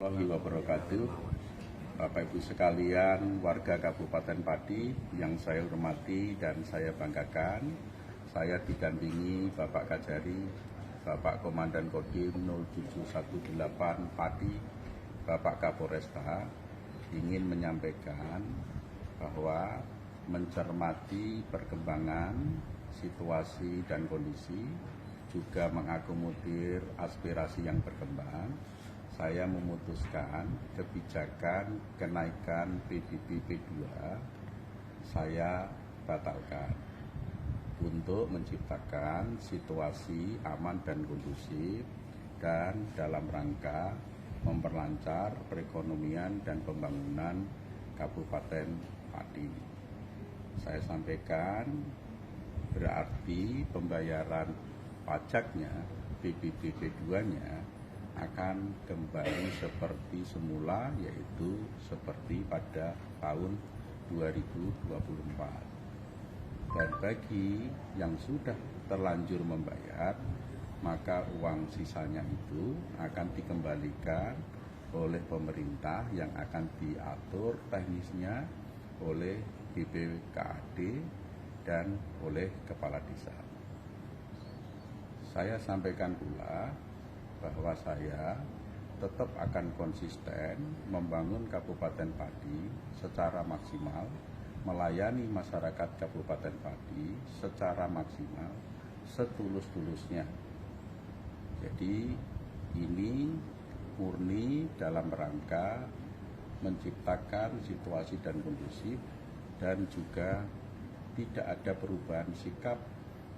Warahmatullahi wabarakatuh. Bapak Ibu sekalian, warga Kabupaten Pati yang saya hormati dan saya banggakan, saya didampingi Bapak Kajari, Bapak Komandan Kodim 0718 Pati, Bapak Kapolresta, ingin menyampaikan bahwa mencermati perkembangan situasi dan kondisi, juga mengakomodir aspirasi yang berkembang, saya memutuskan kebijakan kenaikan PBB P2 saya batalkan untuk menciptakan situasi aman dan kondusif dan dalam rangka memperlancar perekonomian dan pembangunan Kabupaten Pati. Saya sampaikan berarti pembayaran pajaknya PBB P2-nya akan kembali seperti semula, yaitu seperti pada tahun 2024. Dan bagi yang sudah terlanjur membayar, maka uang sisanya itu akan dikembalikan oleh pemerintah yang akan diatur teknisnya oleh BPKAD dan oleh Kepala Desa. Saya sampaikan pula bahwa saya tetap akan konsisten membangun Kabupaten Pati secara maksimal, melayani masyarakat Kabupaten Pati secara maksimal, setulus-tulusnya. Jadi ini murni dalam rangka menciptakan situasi dan kondusif, dan juga tidak ada perubahan sikap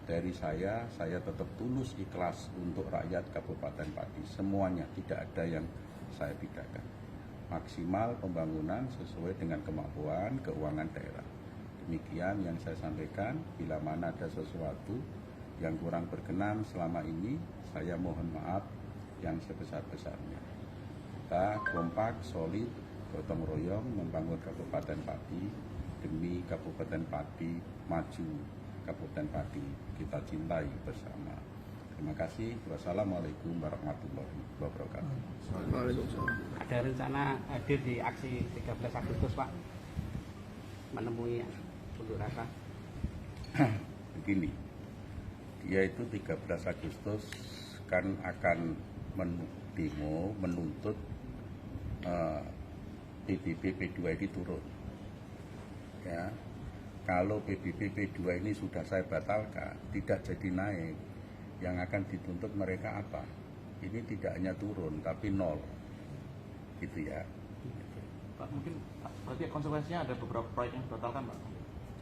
dari saya tetap tulus ikhlas untuk rakyat Kabupaten Pati. Semuanya, tidak ada yang saya bedakan. Maksimal pembangunan sesuai dengan kemampuan keuangan daerah. Demikian yang saya sampaikan. Bila mana ada sesuatu yang kurang berkenan selama ini, saya mohon maaf yang sebesar-besarnya. Kita kompak, solid, gotong royong membangun Kabupaten Pati demi Kabupaten Pati maju. Kabupaten Pati kita cintai bersama. Terima kasih. Wassalamualaikum warahmatullahi wabarakatuh. Ada rencana hadir di aksi 13 Agustus, Pak, menemui unjuk rasa? Begini, dia itu 13 Agustus kan akan demo menuntut PBB P2 ini turun. Ya. Kalau PBB P2 ini sudah saya batalkan, tidak jadi naik, yang akan dituntut mereka apa? Ini tidak hanya turun, tapi nol, gitu ya. Pak, mungkin berarti konsekuensinya ada beberapa proyek yang dibatalkan, Pak?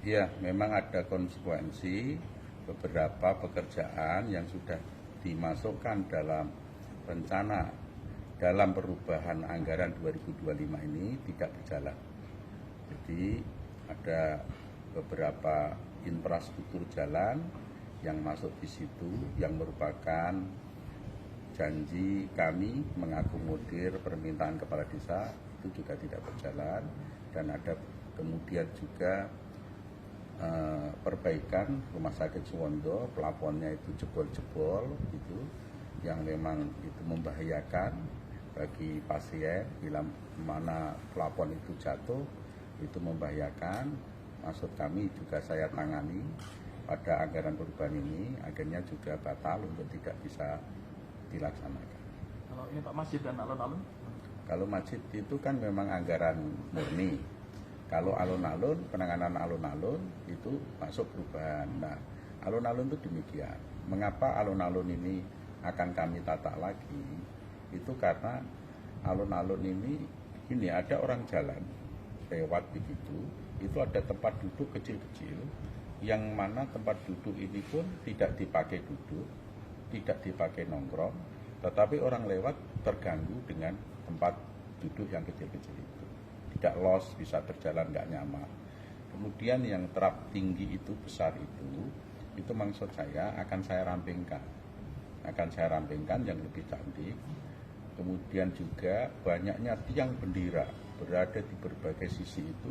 Iya, memang ada konsekuensi beberapa pekerjaan yang sudah dimasukkan dalam rencana dalam perubahan anggaran 2025 ini tidak berjalan. Jadi ada beberapa infrastruktur jalan yang masuk di situ yang merupakan janji kami mengakomodir permintaan kepala desa, itu juga tidak berjalan. Dan ada kemudian juga perbaikan rumah sakit Suwondo, plafonnya itu jebol-jebol gitu, yang memang itu membahayakan bagi pasien. Bila mana plafon itu jatuh, itu membahayakan. Maksud kami juga saya tangani pada anggaran perubahan ini, akhirnya juga batal untuk tidak bisa dilaksanakan. Kalau ini Pak, masjid dan alun-alun? Kalau masjid itu kan memang anggaran murni. Kalau alun-alun, penanganan alun-alun itu masuk perubahan. Nah, alun-alun itu demikian. Mengapa alun-alun ini akan kami tata lagi? Itu karena alun-alun ini ada orang jalan lewat begitu, itu ada tempat duduk kecil-kecil, yang mana tempat duduk ini pun tidak dipakai duduk, tidak dipakai nongkrong, tetapi orang lewat terganggu dengan tempat duduk yang kecil-kecil itu. Tidak los, bisa berjalan nggak nyaman. Kemudian yang terap tinggi itu, besar itu maksud saya akan saya rampingkan. Akan saya rampingkan yang lebih cantik. Kemudian juga banyaknya tiang bendera berada di berbagai sisi itu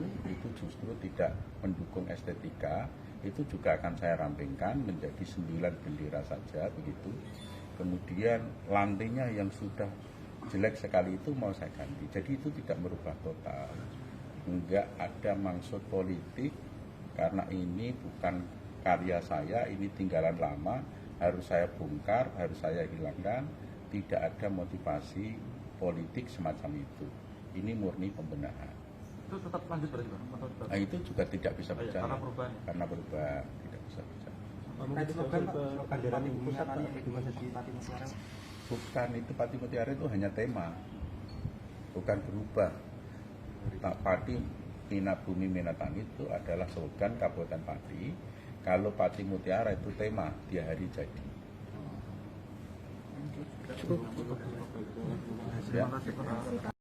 justru tidak mendukung estetika. Itu juga akan saya rampingkan menjadi 9 bendera saja begitu. Kemudian lantainya yang sudah jelek sekali itu mau saya ganti. Jadi itu tidak merubah total. Enggak ada maksud politik, karena ini bukan karya saya, ini tinggalan lama, harus saya bongkar, harus saya hilangkan. Tidak ada motivasi politik semacam itu. Ini murni pembenahan. Itu tetap lanjut berarti Pak? Atau tetap- Nah, itu juga tidak bisa Oh iya, berjalan. karena perubahan. Karena perubahan tidak bisa berjalan. Bukan, itu Pati Mutiara itu hanya tema, bukan berubah. Tak Pati Mina Bumi Minatani itu adalah slogan Kabupaten Pati. Kalau Pati Mutiara itu tema, dia hari jadi. Terima kasih Pak.